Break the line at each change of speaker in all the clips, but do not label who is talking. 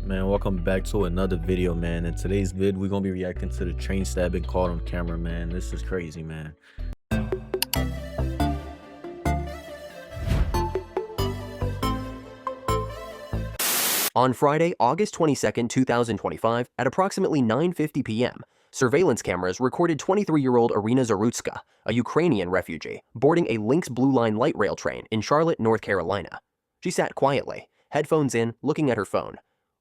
Man, welcome back to another video, man. In today's vid, we're gonna be reacting to the train stabbing caught on camera, man. This is crazy, man.
On Friday, August 22nd, 2025, at approximately 9:50 p.m., surveillance cameras recorded 23-year-old Iryna Zarutska, a Ukrainian refugee, boarding a Lynx Blue Line light rail train in Charlotte, North Carolina. She sat quietly, headphones in, looking at her phone.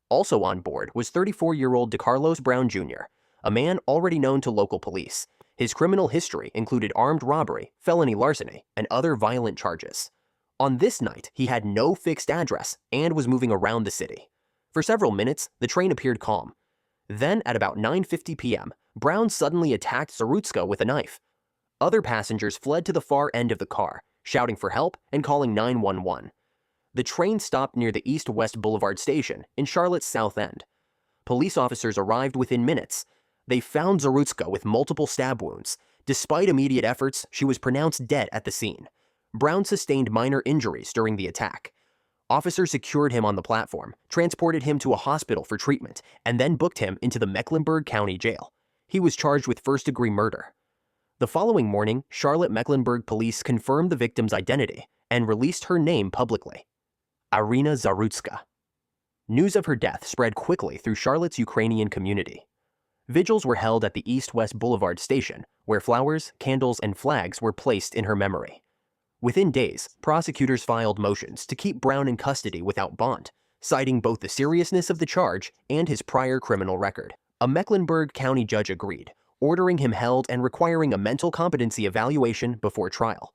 Also on board was 34-year-old DeCarlos Brown Jr., a man already known to local police. His criminal history included armed robbery, felony larceny, and other violent charges. On this night, he had no fixed address and was moving around the city. For several minutes, the train appeared calm. Then, at about 9:50 p.m., Brown suddenly attacked Zarutska with a knife. Other passengers fled to the far end of the car, shouting for help and calling 911. The train stopped near the East-West Boulevard station in Charlotte's South End. Police officers arrived within minutes. They found Zarutska with multiple stab wounds. Despite immediate efforts, she was pronounced dead at the scene. Brown sustained minor injuries during the attack. Officers secured him on the platform, transported him to a hospital for treatment, and then booked him into the Mecklenburg County Jail. He was charged with first-degree murder. The following morning, Charlotte-Mecklenburg police confirmed the victim's identity and released her name publicly: Iryna Zarutska. News of her death spread quickly through Charlotte's Ukrainian community. Vigils were held at the East-West Boulevard station, where flowers, candles, and flags were placed in her memory. Within days, prosecutors filed motions to keep Brown in custody without bond, citing both the seriousness of the charge and his prior criminal record. A Mecklenburg County judge agreed, ordering him held and requiring a mental competency evaluation before trial.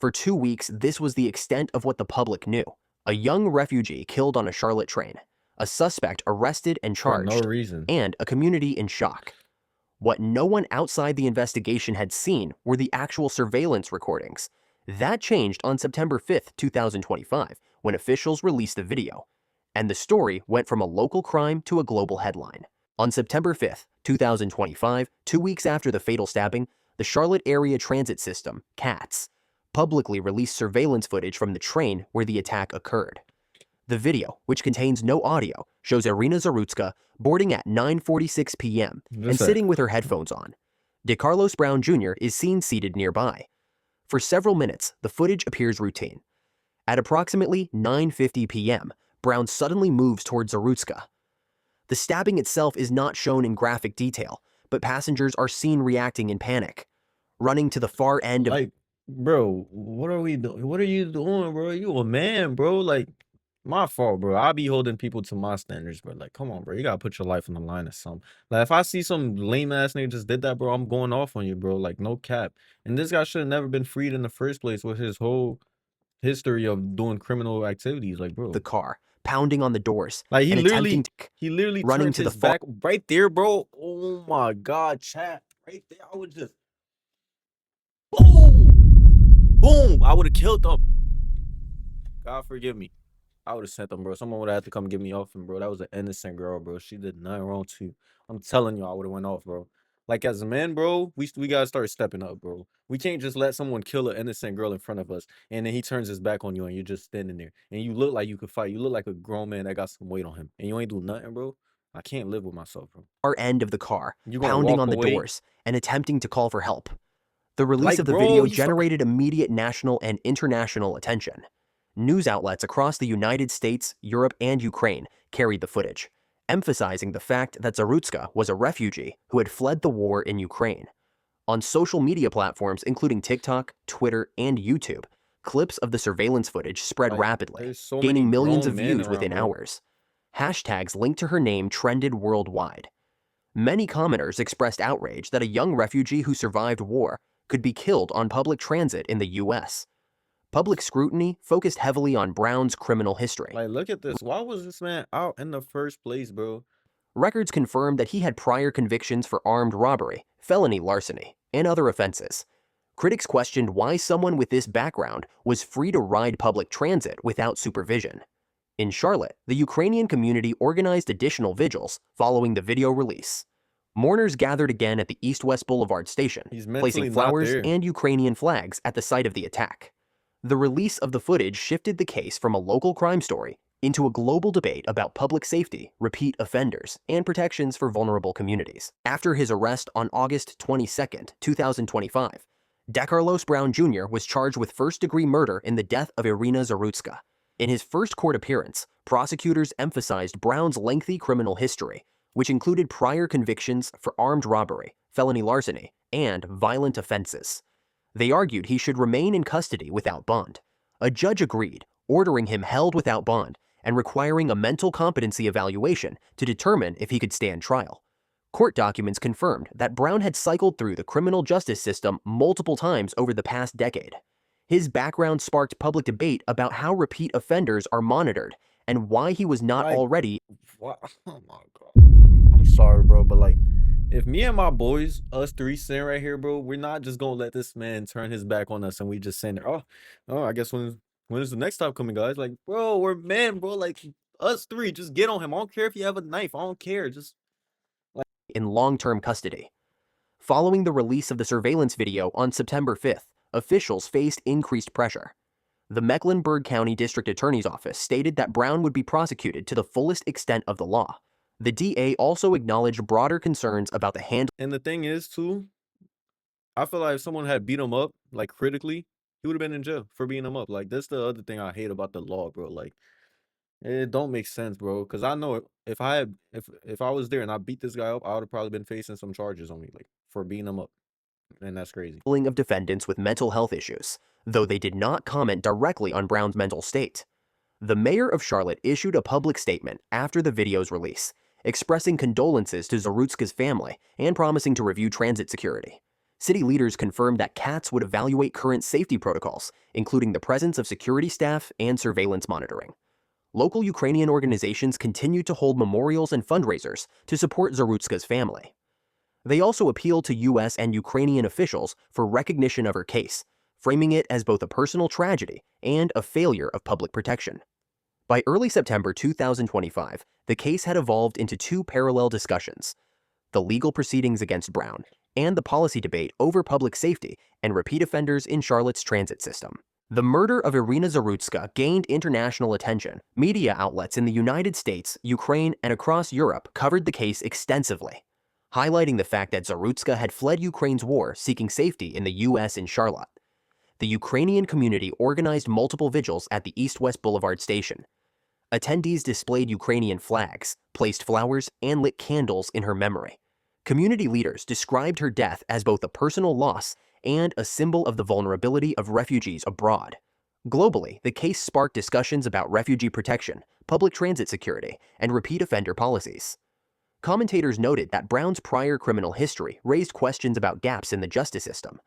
For 2 weeks, this was the extent of what the public knew. A young refugee killed on a Charlotte train, a suspect arrested and charged,
For no reason.
and a community in shock. What no one outside the investigation had seen were the actual surveillance recordings. That changed on September 5th, 2025, when officials released the video, and the story went from a local crime to a global headline. On September 5th, 2025, 2 weeks after the fatal stabbing, the Charlotte Area Transit System, CATS, publicly released surveillance footage from the train where the attack occurred. The video, which contains no audio, shows Iryna Zarutska boarding at 9:46 p.m. and sitting with her headphones on. DeCarlos Brown Jr. is seen seated nearby. For several minutes, the footage appears routine. At approximately 9:50 p.m., Brown suddenly moves towards Zarutska. The stabbing itself is not shown in graphic detail, but passengers are seen reacting in panic, running to the far end of...
Like, bro, what are we doing? What are you doing, bro? You a man, bro. Like, my fault, bro. I be holding people to my standards, but like, come on, bro. You gotta put your life on the line or something. Like, if I see some lame ass nigga just did that, bro, I'm going off on you, bro. Like, no cap. And this guy should have never been freed in the first place with his whole history of doing criminal activities. Like, bro,
the car, pounding on the doors,
like he
and
literally
running
turned
to the
his back right there, bro. Oh my god, chat. Right there. I would just boom. Boom. I would have killed them. God forgive me. I would have sent them, bro. Someone would have had to come get me off him, bro. That was an innocent girl, bro. She did nothing wrong to you. I'm telling you, I would have went off, bro. Like, as a man, bro, we gotta start stepping up, bro. We can't just let someone kill an innocent girl in front of us, and then he turns his back on you, and you're just standing there, and you look like you could fight. You look like a grown man that got some weight on him, and you ain't do nothing, bro. I can't live with myself, bro.
Far end of the car,
You gonna
pounding
walk
on the
away?
doors and attempting to call for help. The release
Like,
of the
bro,
video
you
generated immediate national and international attention. News outlets across the United States, Europe, and Ukraine carried the footage, emphasizing the fact that Zarutska was a refugee who had fled the war in Ukraine. On social media platforms including TikTok, Twitter, and YouTube, clips of the surveillance footage spread
Like,
rapidly,
there's so
gaining
many
millions of
grown men
views within
around, bro.
hours. Hashtags linked to her name trended worldwide. Many commenters expressed outrage that a young refugee who survived war could be killed on public transit in the U.S. Public scrutiny focused heavily on Brown's criminal history.
Like, look at this. Why was this man out in the first place, bro?
Records confirmed that he had prior convictions for armed robbery, felony larceny, and other offenses. Critics questioned why someone with this background was free to ride public transit without supervision. In Charlotte, the Ukrainian community organized additional vigils following the video release. Mourners gathered again at the East-West Boulevard station,
He's mentally
placing
not
flowers
there.
and Ukrainian flags at the site of the attack. The release of the footage shifted the case from a local crime story into a global debate about public safety, repeat offenders, and protections for vulnerable communities. After his arrest on August 22, 2025, DeCarlos Brown Jr. was charged with first-degree murder in the death of Iryna Zarutska. In his first court appearance, prosecutors emphasized Brown's lengthy criminal history, which included prior convictions for armed robbery, felony larceny, and violent offenses. They argued he should remain in custody without bond. A judge agreed, ordering him held without bond and requiring a mental competency evaluation to determine if he could stand trial. Court documents confirmed that Brown had cycled through the criminal justice system multiple times over the past decade. His background sparked public debate about how repeat offenders are monitored and why he was not
Like,
already
what? Oh my god. I'm sorry, bro, but like, if me and my boys, us three sitting right here, bro, we're not just gonna let this man turn his back on us and we just sitting there. Oh, I guess when is the next time coming, guys? Like, bro, we're men, bro. Like us three, just get on him. I don't care if you have a knife. I don't care. Just
in long-term custody. Following the release of the surveillance video on September 5th, officials faced increased pressure. The Mecklenburg County District Attorney's Office stated that Brown would be prosecuted to the fullest extent of the law. The DA also acknowledged broader concerns about the handling
and the thing is too, I feel like if someone had beat him up, like critically, he would have been in jail for beating him up. Like that's the other thing I hate about the law, bro. Like it don't make sense, bro. Cause I know if I was there and I beat this guy up, I would have probably been facing some charges on me, like for beating him up. And that's crazy.
of defendants with mental health issues, though they did not comment directly on Brown's mental state. The mayor of Charlotte issued a public statement after the video's release, expressing condolences to Zarutska's family and promising to review transit security. City leaders confirmed that Katz would evaluate current safety protocols, including the presence of security staff and surveillance monitoring. Local Ukrainian organizations continued to hold memorials and fundraisers to support Zarutska's family. They also appealed to U.S. and Ukrainian officials for recognition of her case, framing it as both a personal tragedy and a failure of public protection. By early September 2025, the case had evolved into two parallel discussions: the legal proceedings against Brown and the policy debate over public safety and repeat offenders in Charlotte's transit system. The murder of Iryna Zarutska gained international attention. Media outlets in the United States, Ukraine, and across Europe covered the case extensively, highlighting the fact that Zarutska had fled Ukraine's war seeking safety in the U.S. in Charlotte. The Ukrainian community organized multiple vigils at the East-West Boulevard station. Attendees displayed Ukrainian flags, placed flowers, and lit candles in her memory. Community leaders described her death as both a personal loss and a symbol of the vulnerability of refugees abroad. Globally, the case sparked discussions about refugee protection, public transit security, and repeat offender policies. Commentators noted that Brown's prior criminal history raised questions about gaps in the justice system.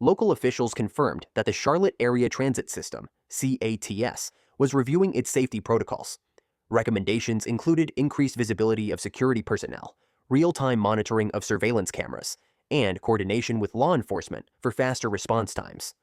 Local officials confirmed that the Charlotte Area Transit System, CATS, was reviewing its safety protocols. Recommendations included increased visibility of security personnel, real-time monitoring of surveillance cameras, and coordination with law enforcement for faster response times.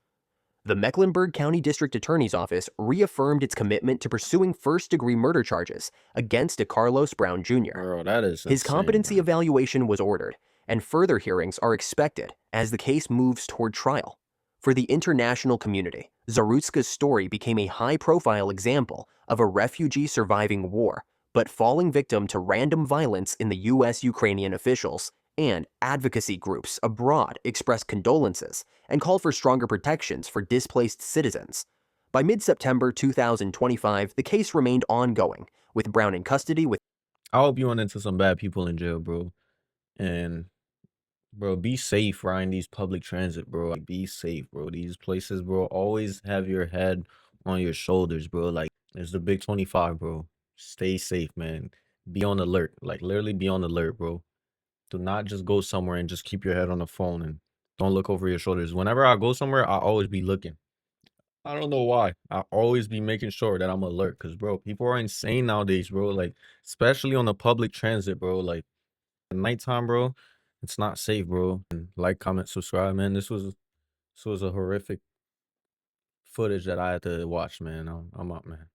The Mecklenburg County District Attorney's Office reaffirmed its commitment to pursuing first-degree murder charges against DeCarlos Brown Jr.
Bro, that is
His
insane,
competency
bro.
evaluation was ordered, and further hearings are expected as the case moves toward trial. For the international community, Zarutska's story became a high-profile example of a refugee surviving war, but falling victim to random violence in the U.S.-Ukrainian officials, and advocacy groups abroad expressed condolences and called for stronger protections for displaced citizens. By mid-September 2025, the case remained ongoing, with Brown in custody with
I hope you run into some bad people in jail, bro. And bro, be safe riding these public transit, bro. Like, be safe, bro. These places, bro, always have your head on your shoulders, bro. Like, it's the big 25, bro. Stay safe, man. Be on alert. Like, literally be on alert, bro. Do not just go somewhere and just keep your head on the phone and don't look over your shoulders. Whenever I go somewhere, I always be looking. I don't know why. I always be making sure that I'm alert. Cause bro, people are insane nowadays, bro. Like, especially on the public transit, bro. Like at nighttime, bro, it's not safe, bro. And like, comment, subscribe, man. This was a horrific footage that I had to watch, man. I'm out, man.